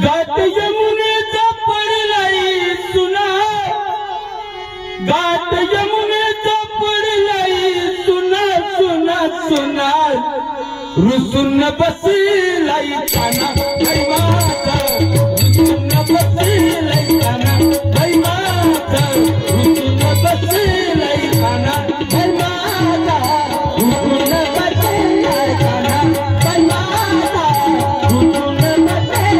घाट यमुनेचा पडलाई सुना, घाट यमुनेचा पडलाई सुना सुना सुना, रुसून बसलाई काना बाई माझा, रुसून बसलाई काना बाई माझा, रुसून बसलाई काना बाई माझा, रुसून बसलाई काना बाई माझा, रुसून बसलाई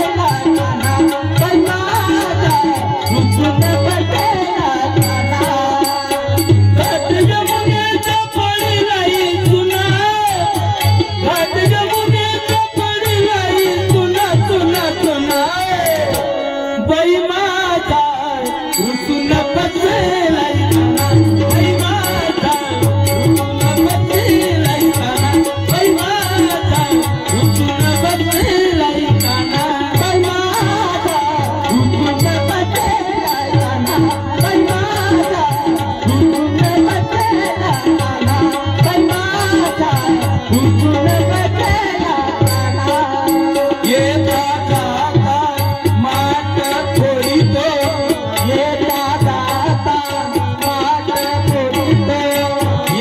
काना बाई माझा, रुसून बसलाई काना। घाट यमुनेचा पडलाई सुना, घाट यमुनेचा पडलाई सुना सुना सुना, बाई माझा रुसून बसलाई काना बाई माझा, रुसून बसलाई काना बाई माझा, रुसून बसलाई काना बाई माझा, रुसून बसलाई काना बाई माझा, रुसून बसलाई काना बाई माझा, रुसून बसलाई काना। येता जाता माट फोडितो, येता जाता माट फोडितो,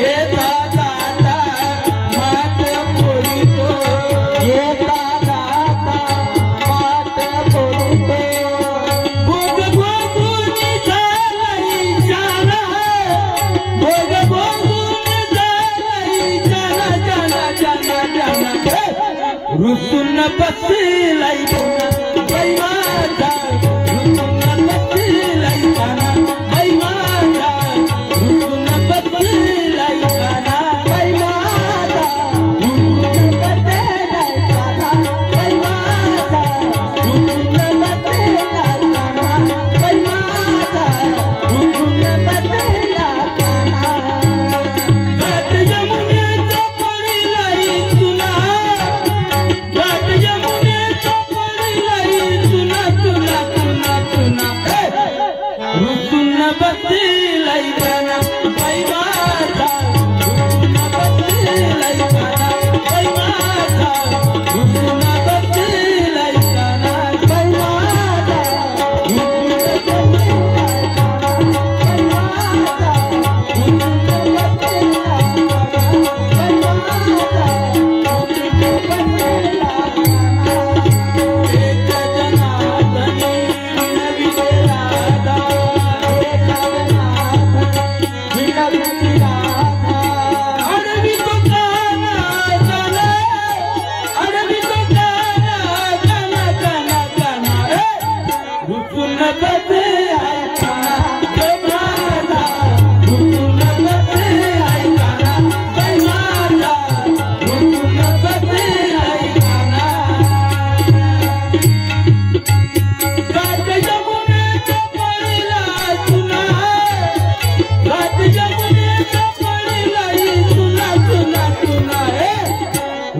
येता जाता माट फोडितो, येता जाता माट फोडितो, भोग भोगून झालाई जाना, भोग भोगून झालाई जाना जाना जाना जाना, रुसून बसलाई काना बाई माझा, रुसून बसलाई काना बाई माझा, रुसून बसलाई काना बाई माझा, रुसून बसलाई काना बाई माझा, रुसून बसलाई काना बाई माझा, रुसून बसलाई काना। घाट यमुनेचा पडलाई सुना, घाट यमुनेचा पडलाई सुना सुना सुना सुना, रुसून बसलाई काना बाई माझा, रुसून बसलाई काना बाई माझा, रुसून बसलाई काना बाई माझा, रुसून बसलाई काना बाई माझा, रुसून बसलाई काना बाई माझा, रुसून बसलाई काना। एक जनार्दनी विनवी राधा, एक जनार्दनी विनवी राधा, अडवी तो गाना गाना, अडवी तो गाना गाना गाना गाना, रुसून बसलाई काना बाई माझा, रुसून बसलाई काना बाई माझा, रुसून बसलाई काना। घाट यमुनेचा पडलाई सुना, घाट यमुनेचा पडलाई सुना सुना सुना,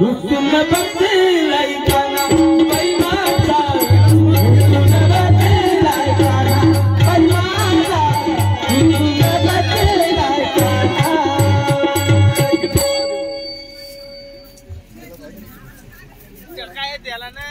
रुसून बसलाई काना बाई माझा, रुसून बसलाई काना बाई माझा, रुसून बसलाई काना। काय त्याला ना